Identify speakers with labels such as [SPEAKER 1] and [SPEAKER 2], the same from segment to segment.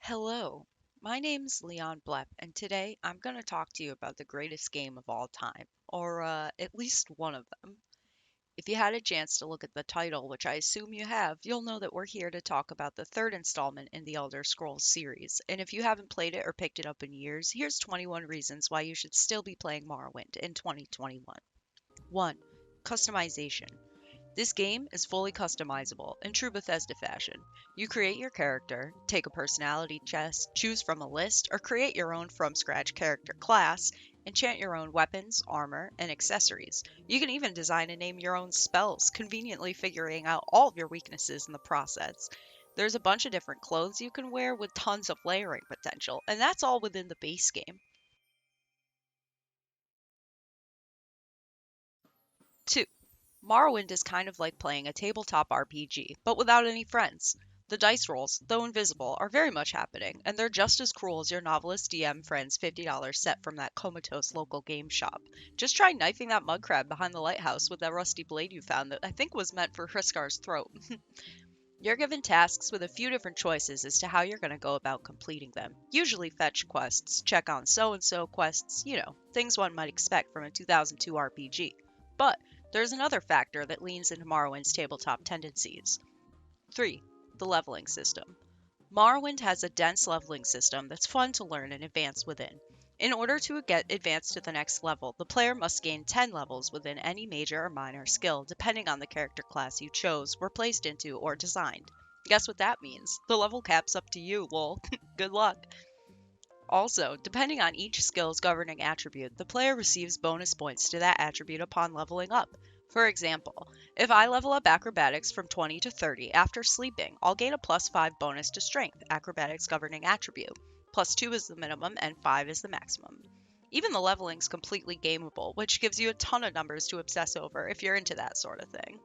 [SPEAKER 1] Hello, my name's Leon Blep, and today I'm going to talk to you about the greatest game of all time, or at least one of them. If you had a chance to look at the title, which I assume you have, you'll know that we're here to talk about the third installment in the Elder Scrolls series. And if you haven't played it or picked it up in years, here's 21 reasons why you should still be playing Morrowind in 2021. 1. Customization. This game is fully customizable in true Bethesda fashion. You create your character, take a personality test, choose from a list, or create your own from scratch character class, enchant your own weapons, armor, and accessories. You can even design and name your own spells, conveniently figuring out all of your weaknesses in the process. There's a bunch of different clothes you can wear with tons of layering potential, and that's all within the base game. 2. Morrowind is kind of like playing a tabletop RPG, but without any friends. The dice rolls, though invisible, are very much happening, and they're just as cruel as your novelist DM friend's $50 set from that comatose local game shop. Just try knifing that mud crab behind the lighthouse with that rusty blade you found that I think was meant for Hriskar's throat. You're given tasks with a few different choices as to how you're going to go about completing them. Usually fetch quests, check on so-and-so quests, things one might expect from a 2002 RPG. But there's another factor that leans into Morrowind's tabletop tendencies. 3. The leveling system. Morrowind has a dense leveling system that's fun to learn and advance within. In order to get advanced to the next level, the player must gain 10 levels within any major or minor skill, depending on the character class you chose, were placed into, or designed. Guess what that means? The level cap's up to you, lol. Good luck. Also, depending on each skill's governing attribute, the player receives bonus points to that attribute upon leveling up. For example, if I level up acrobatics from 20 to 30 after sleeping, I'll gain a plus 5 bonus to strength, acrobatics governing attribute. Plus 2 is the minimum and 5 is the maximum. Even the leveling's completely gameable, which gives you a ton of numbers to obsess over if you're into that sort of thing.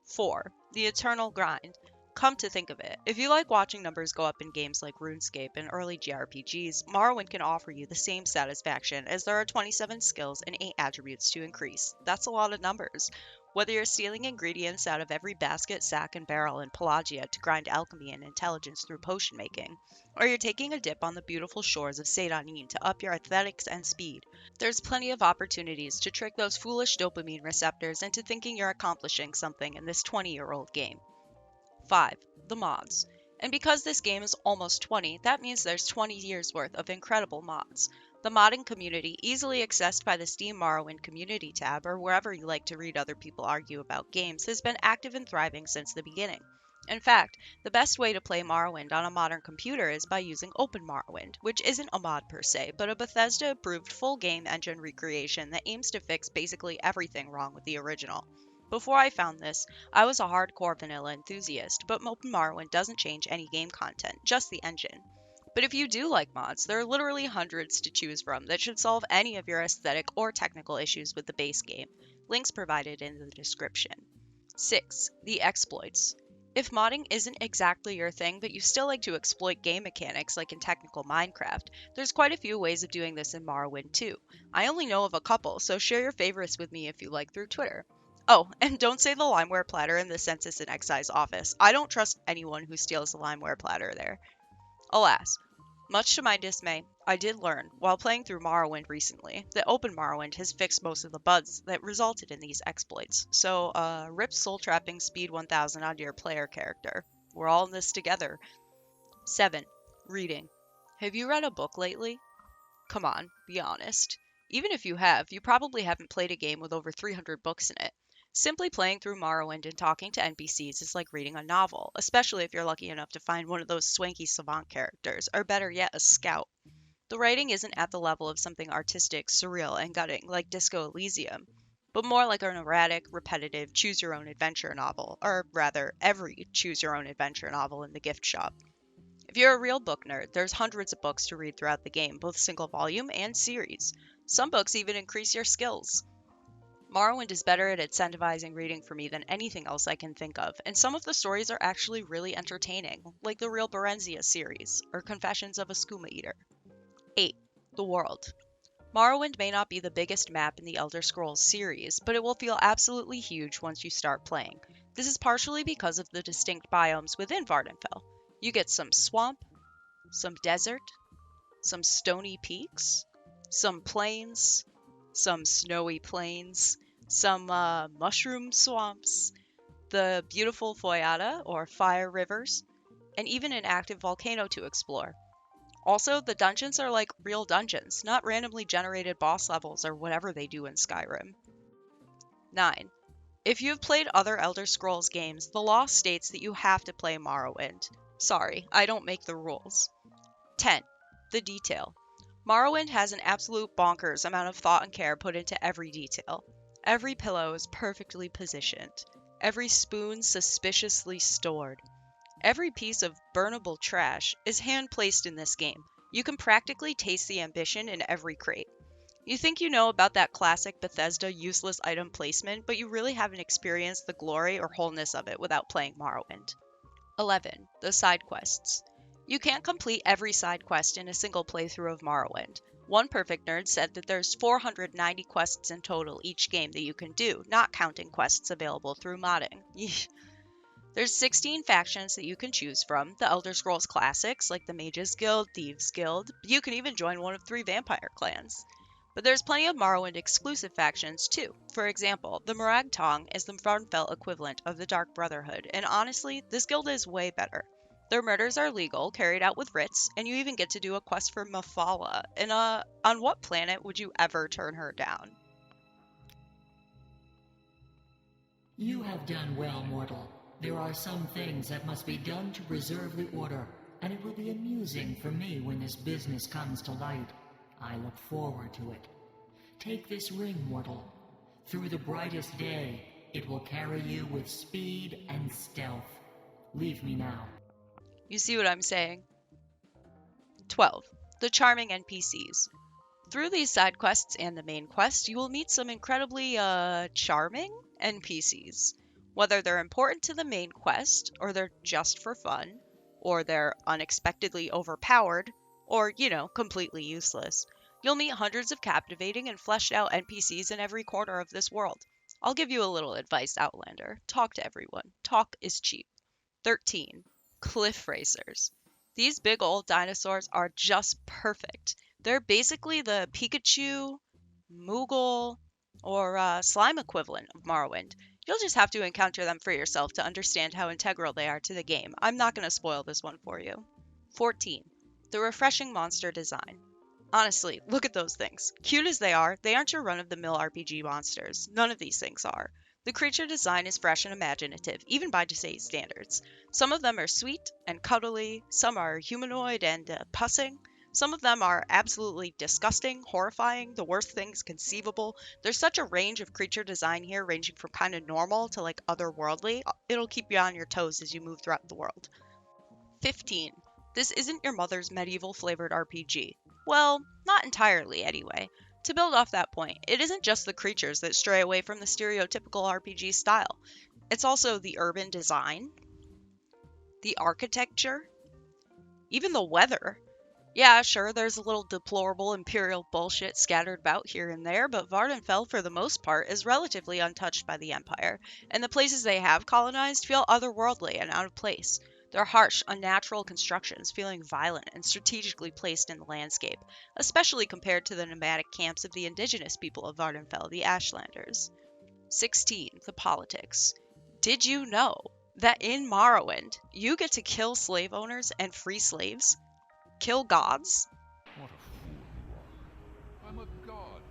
[SPEAKER 1] 4. The eternal grind. Come to think of it, if you like watching numbers go up in games like RuneScape and early JRPGs, Morrowind can offer you the same satisfaction as there are 27 skills and 8 attributes to increase. That's a lot of numbers. Whether you're stealing ingredients out of every basket, sack, and barrel in Pelagia to grind alchemy and intelligence through potion making, or you're taking a dip on the beautiful shores of Seydanin to up your athletics and speed, there's plenty of opportunities to trick those foolish dopamine receptors into thinking you're accomplishing something in this 20-year-old game. 5. The mods. And because this game is almost 20, that means there's 20 years worth of incredible mods. The modding community, easily accessed by the Steam Morrowind community tab or wherever you like to read other people argue about games, has been active and thriving since the beginning. In fact, the best way to play Morrowind on a modern computer is by using openMW, which isn't a mod per se, but a Bethesda-approved full game engine recreation that aims to fix basically everything wrong with the original. Before I found this, I was a hardcore vanilla enthusiast, but openMW doesn't change any game content, just the engine. But if you do like mods, there are literally hundreds to choose from that should solve any of your aesthetic or technical issues with the base game. Links provided in the description. 6. The exploits. If modding isn't exactly your thing, but you still like to exploit game mechanics like in technical Minecraft, there's quite a few ways of doing this in Morrowind too. I only know of a couple, so share your favorites with me if you like through Twitter. Oh, and don't say the limeware platter in the Census and Excise office. I don't trust anyone who steals the limeware platter there. Alas, much to my dismay, I did learn, while playing through Morrowind recently, that openMW has fixed most of the bugs that resulted in these exploits. So, rip soul trapping speed 1000 onto your player character. We're all in this together. 7. Reading. Have you read a book lately? Come on, be honest. Even if you have, you probably haven't played a game with over 300 books in it. Simply playing through Morrowind and talking to NPCs is like reading a novel, especially if you're lucky enough to find one of those swanky savant characters, or better yet, a scout. The writing isn't at the level of something artistic, surreal, and gutting like Disco Elysium, but more like an erratic, repetitive, choose-your-own-adventure novel, or rather, every choose-your-own-adventure novel in the gift shop. If you're a real book nerd, there's hundreds of books to read throughout the game, both single volume and series. Some books even increase your skills. Morrowind is better at incentivizing reading for me than anything else I can think of, and some of the stories are actually really entertaining, like the Real Berenzia series, or Confessions of a Skooma Eater. 8. The world. Morrowind may not be the biggest map in the Elder Scrolls series, but it will feel absolutely huge once you start playing. This is partially because of the distinct biomes within Vardenfell. You get some swamp, some desert, some stony peaks, some plains, some snowy plains, some mushroom swamps, the beautiful Foyata or fire rivers, and even an active volcano to explore. Also, the dungeons are like real dungeons, not randomly generated boss levels or whatever they do in Skyrim. 9. If you've played other Elder Scrolls games, the law states that you have to play Morrowind. Sorry, I don't make the rules. 10. The detail. Morrowind has an absolute bonkers amount of thought and care put into every detail. Every pillow is perfectly positioned. Every spoon suspiciously stored. Every piece of burnable trash is hand-placed in this game. You can practically taste the ambition in every crate. You think you know about that classic Bethesda useless item placement, but you really haven't experienced the glory or wholeness of it without playing Morrowind. 11. The side quests. You can't complete every side quest in a single playthrough of Morrowind. One perfect nerd said that there's 490 quests in total each game that you can do, not counting quests available through modding. There's 16 factions that you can choose from, the Elder Scrolls classics like the Mages Guild, Thieves Guild. You can even join one of 3 vampire clans. But there's plenty of Morrowind exclusive factions too. For example, the Morag Tong is the Vardenfell equivalent of the Dark Brotherhood, and honestly, this guild is way better. Their murders are legal, carried out with writs, and you even get to do a quest for Mafala. And on what planet would you ever turn her down?
[SPEAKER 2] You have done well, mortal. There are some things that must be done to preserve the order, and it will be amusing for me when this business comes to light. I look forward to it. Take this ring, mortal. Through the brightest day, it will carry you with speed and stealth. Leave me now.
[SPEAKER 1] You see what I'm saying? 12. The charming NPCs. Through these side quests and the main quest, you will meet some incredibly, charming NPCs. Whether they're important to the main quest, or they're just for fun, or they're unexpectedly overpowered, or, completely useless. You'll meet hundreds of captivating and fleshed out NPCs in every corner of this world. I'll give you a little advice, Outlander. Talk to everyone. Talk is cheap. 13. Cliff Racers. These big old dinosaurs are just perfect. They're basically the Pikachu, Moogle, or slime equivalent of Morrowind. You'll just have to encounter them for yourself to understand how integral they are to the game. I'm not going to spoil this one for you. 14. The refreshing monster design. Honestly, look at those things. Cute as they aren't your run-of-the-mill RPG monsters. None of these things are. The creature design is fresh and imaginative, even by today's standards. Some of them are sweet and cuddly, some are humanoid and pussing. Some of them are absolutely disgusting, horrifying, the worst things conceivable. There's such a range of creature design here, ranging from kind of normal to like otherworldly. It'll keep you on your toes as you move throughout the world. 15. This isn't your mother's medieval flavored RPG. Well, not entirely anyway. To build off that point, it isn't just the creatures that stray away from the stereotypical RPG style. It's also the urban design, the architecture, even the weather. Yeah, sure, there's a little deplorable imperial bullshit scattered about here and there, but Vardenfell, for the most part, is relatively untouched by the Empire, and the places they have colonized feel otherworldly and out of place. They're harsh, unnatural constructions, feeling violent and strategically placed in the landscape, especially compared to the nomadic camps of the indigenous people of Vardenfell, the Ashlanders. 16. The politics. Did you know that in Morrowind, you get to kill slave owners and free slaves? Kill gods?
[SPEAKER 3] What a fool you are. I'm a god.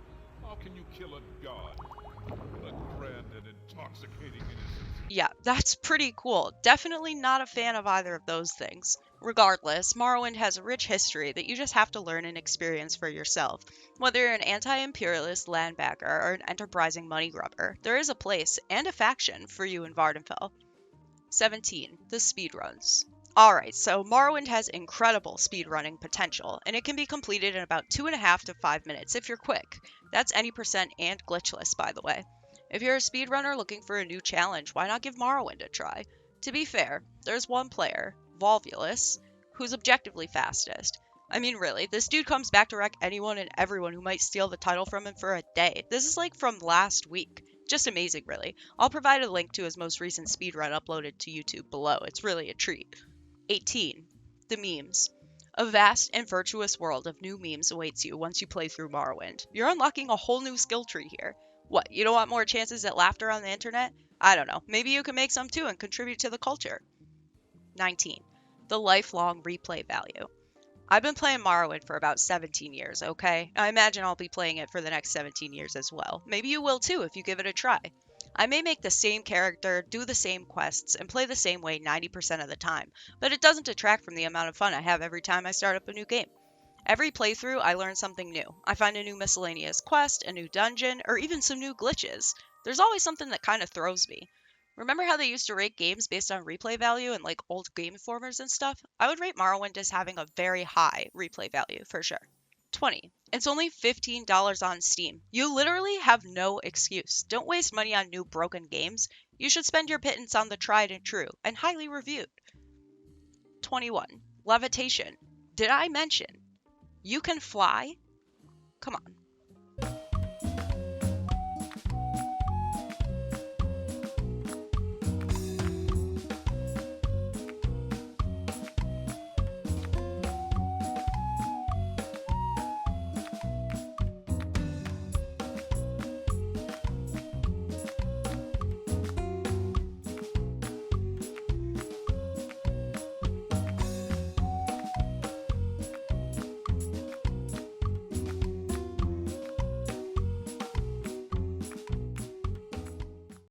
[SPEAKER 3] How can you kill a god? A grand and intoxicating innocence.
[SPEAKER 1] Yeah, that's pretty cool. Definitely not a fan of either of those things. Regardless, Morrowind has a rich history that you just have to learn and experience for yourself. Whether you're an anti-imperialist landbacker or an enterprising money grubber, there is a place and a faction for you in Vardenfell. 17. The speedruns. Alright, so Morrowind has incredible speedrunning potential, and it can be completed in about 2.5 to 5 minutes if you're quick. That's any percent and glitchless, by the way. If you're a speedrunner looking for a new challenge, why not give Morrowind a try? To be fair, there's one player, Volvulus, who's objectively fastest. I mean, really, this dude comes back to wreck anyone and everyone who might steal the title from him for a day. This is like from last week. Just amazing, really. I'll provide a link to his most recent speedrun uploaded to YouTube below. It's really a treat. 18. The memes. A vast and virtuous world of new memes awaits you once you play through Morrowind. You're unlocking a whole new skill tree here. What, you don't want more chances at laughter on the internet? I don't know. Maybe you can make some too and contribute to the culture. 19. The lifelong replay value. I've been playing Morrowind for about 17 years, okay? I imagine I'll be playing it for the next 17 years as well. Maybe you will too if you give it a try. I may make the same character, do the same quests, and play the same way 90% of the time, but it doesn't detract from the amount of fun I have every time I start up a new game. Every playthrough, I learn something new. I find a new miscellaneous quest, a new dungeon, or even some new glitches. There's always something that kind of throws me. Remember how they used to rate games based on replay value and like old Game Informers and stuff? I would rate Morrowind as having a very high replay value for sure. 20. It's only $15 on Steam. You literally have no excuse. Don't waste money on new broken games. You should spend your pittance on the tried and true and highly reviewed. 21. Levitation. Did I mention you can fly? Come on.